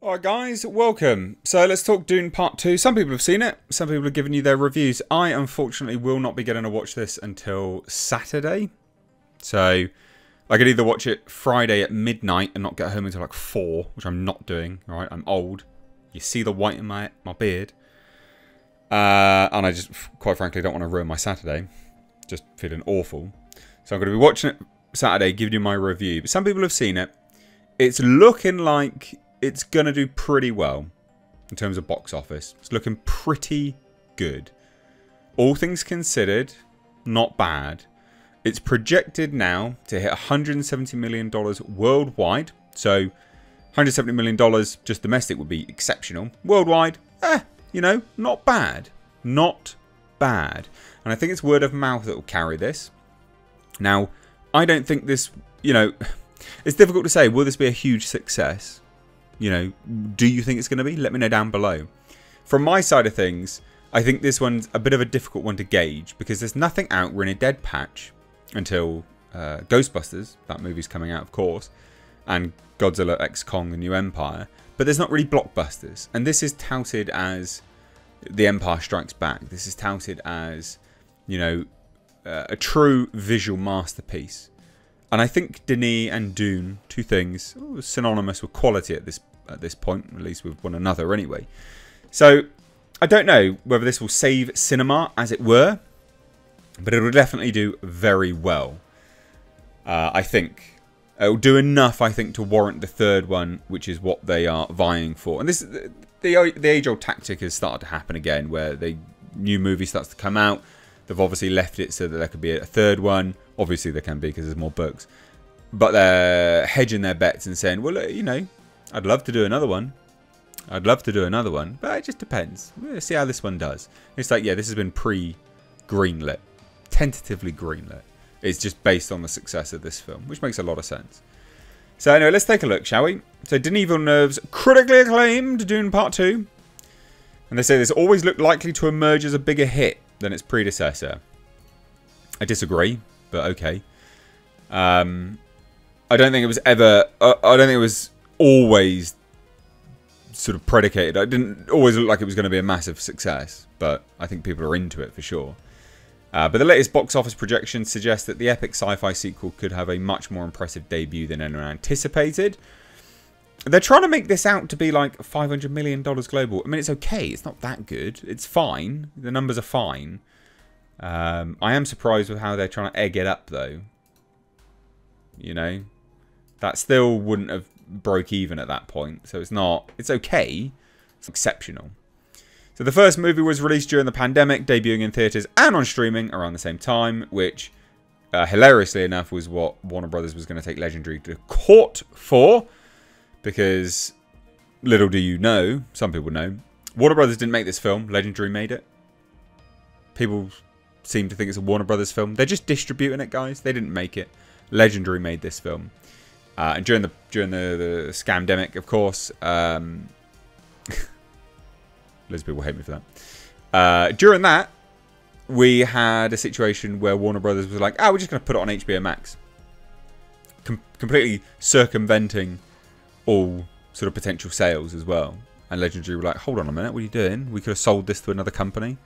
Alright guys, welcome. So let's talk Dune Part 2. Some people have seen it, some people have given you their reviews. I unfortunately will not be getting to watch this until Saturday. So I could either watch it Friday at midnight and not get home until like 4, which I'm not doing. Alright, I'm old. You see the white in my beard. And I just, quite frankly, don't want to ruin my Saturday. Just feeling awful. So I'm going to be watching it Saturday, giving you my review. But some people have seen it. It's looking like it's going to do pretty well in terms of box office. It's looking pretty good. All things considered, not bad. It's projected now to hit $170 million worldwide. So $170 million just domestic would be exceptional. Worldwide, you know, not bad. Not bad. And I think it's word of mouth that will carry this. Now, I don't think this, you know, it's difficult to say, will this be a huge success? You know, do you think it's going to be? Let me know down below. From my side of things, I think this one's a bit of a difficult one to gauge because there's nothing out. We're in a dead patch until Ghostbusters. That movie's coming out, of course. And Godzilla x Kong, The New Empire. But there's not really blockbusters. And this is touted as The Empire Strikes Back. This is touted as, you know, a true visual masterpiece. And I think Denis and Dune, two things, synonymous with quality at this point, at least with one another anyway. So I don't know whether this will save cinema, as it were, but it will definitely do very well. I think it will do enough, I think, to warrant the third one, which is what they are vying for. And this, the age-old tactic has started to happen again, where the new movie starts to come out. They've obviously left it so that there could be a third one. Obviously there can be because there's more books. But they're hedging their bets and saying, well, you know, I'd love to do another one. I'd love to do another one. But it just depends. We'll see how this one does. It's like, yeah, this has been pre-greenlit. Tentatively greenlit. It's just based on the success of this film, which makes a lot of sense. So anyway, let's take a look, shall we? So Denis Villeneuve's critically acclaimed Dune Part 2. And they say this always looked likely to emerge as a bigger hit than its predecessor. I disagree, but okay. I don't think it was ever... I don't think it was always sort of predicated. It didn't always look like it was going to be a massive success, but I think people are into it for sure. But the latest box office projections suggest that the epic sci-fi sequel could have a much more impressive debut than anyone anticipated. They're trying to make this out to be like $500 million global. I mean, it's okay. It's not that good. It's fine. The numbers are fine. I am surprised with how they're trying to egg it up, though. You know? That still wouldn't have broke even at that point. So it's not... It's okay. It's exceptional. So the first movie was released during the pandemic, debuting in theatres and on streaming around the same time, which, hilariously enough, was what Warner Brothers was going to take Legendary to court for. Because, little do you know, some people know, Warner Brothers didn't make this film. Legendary made it. People seem to think it's a Warner Brothers film. They're just distributing it, guys. They didn't make it. Legendary made this film. And during the scamdemic, of course, loads of people hate me for that. During that, we had a situation where Warner Brothers was like, we're just going to put it on HBO Max. Completely circumventing all sort of potential sales as well. And Legendary were like, hold on a minute, what are you doing? We could have sold this to another company.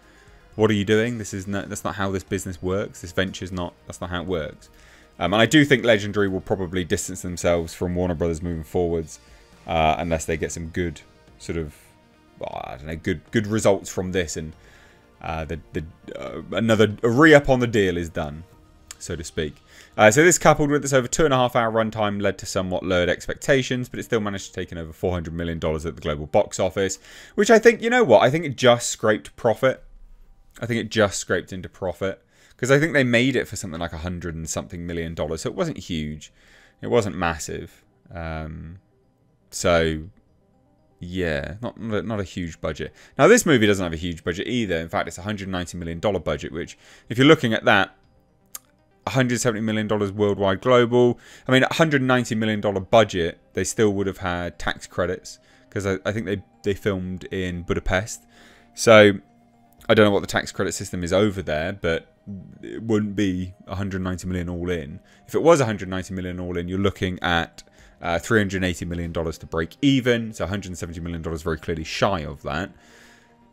What are you doing? That's not how this business works. This venture's not, that's not how it works. And I do think Legendary will probably distance themselves from Warner Brothers moving forwards, unless they get some good sort of, I don't know, good results from this, and another re-up on the deal is done, so to speak. So this, coupled with this over 2.5-hour runtime, led to somewhat lowered expectations, but it still managed to take in over $400 million at the global box office, which I think, you know what, I think it just scraped profit. I think it just scraped into profit, because I think they made it for something like $100 and something million, so it wasn't huge. It wasn't massive. So, yeah, not a huge budget. Now, this movie doesn't have a huge budget either. In fact, it's a $190 million budget, which, if you're looking at that, $170 million worldwide global. I mean, $190 million budget, they still would have had tax credits, because I think they filmed in Budapest. So I don't know what the tax credit system is over there, but it wouldn't be 190 million all in. If it was 190 million all in, you're looking at $380 million to break even. So $170 million very clearly shy of that.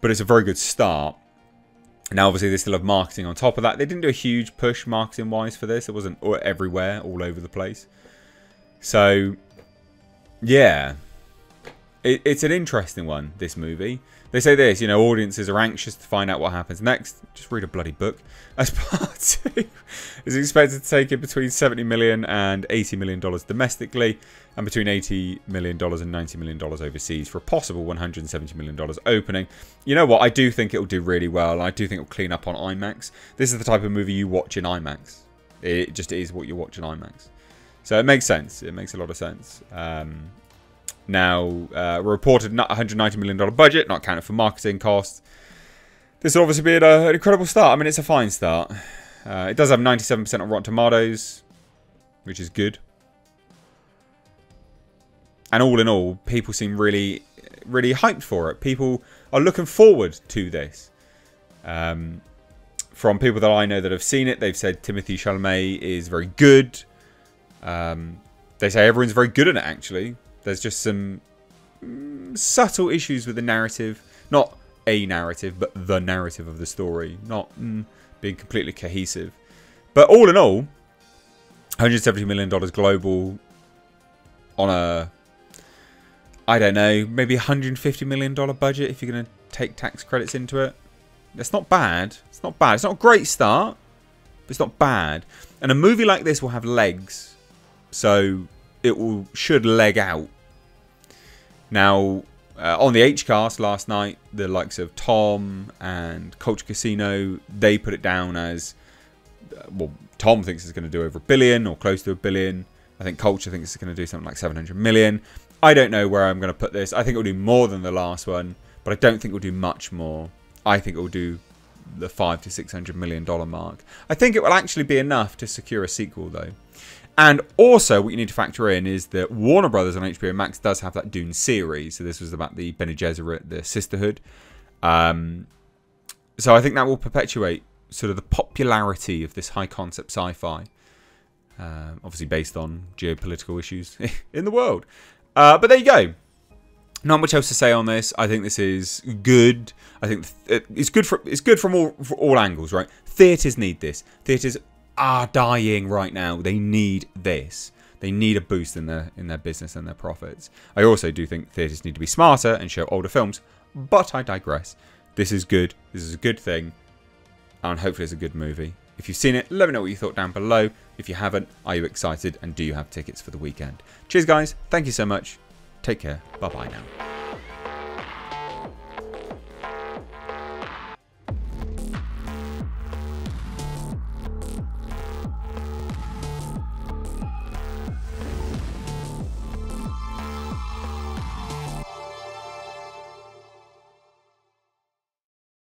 But it's a very good start. Now, obviously, they still have marketing on top of that. They didn't do a huge push marketing-wise for this. It wasn't everywhere, all over the place. So, yeah. It's an interesting one, this movie. They say this, you know, audiences are anxious to find out what happens next. Just read a bloody book. As part 2 is expected to take in between $70 million and $80 million domestically, and between $80 million and $90 million overseas for a possible $170 million opening. You know what? I do think it'll do really well. I do think it'll clean up on IMAX. This is the type of movie you watch in IMAX. It just is what you watch in IMAX. So it makes sense. It makes a lot of sense. Now, reported $190 million budget, not counted for marketing costs. This will obviously be an incredible start. I mean, it's a fine start. It does have 97% on Rotten Tomatoes, which is good. And all in all, people seem really, really hyped for it. People are looking forward to this. From people that I know that have seen it, they've said Timothée Chalamet is very good. They say everyone's very good in it, actually. There's just some subtle issues with the narrative. Not a narrative, but the narrative of the story. Not being completely cohesive. But all in all, $170 million global on a, I don't know, maybe $150 million budget if you're going to take tax credits into it. It's not bad. It's not bad. It's not a great start, but it's not bad. And a movie like this will have legs. So it should leg out. Now, on the H-Cast last night, the likes of Tom and Culture Casino, they put it down as, well, Tom thinks it's going to do over $1 billion or close to $1 billion. I think Culture thinks it's going to do something like 700 million. I don't know where I'm going to put this. I think it'll do more than the last one, but I don't think it'll do much more. I think it'll do the $500 to $600 million mark. I think it will actually be enough to secure a sequel, though. And also, what you need to factor in is that Warner Brothers on HBO Max does have that Dune series. So this was about the Bene Gesserit, the sisterhood. So I think that will perpetuate sort of the popularity of this high-concept sci-fi. Obviously based on geopolitical issues in the world. But there you go. Not much else to say on this. I think this is good. I think it's good from all angles, right? Theatres need this. Theatres are dying right now. They need this. They need a boost in their business and their profits. I also do think theatres need to be smarter and show older films, but I digress. This is good. This is a good thing, and hopefully it's a good movie. If you've seen it, let me know what you thought down below. If you haven't, are you excited, and do you have tickets for the weekend? Cheers, guys. Thank you so much. Take care. Bye-bye now.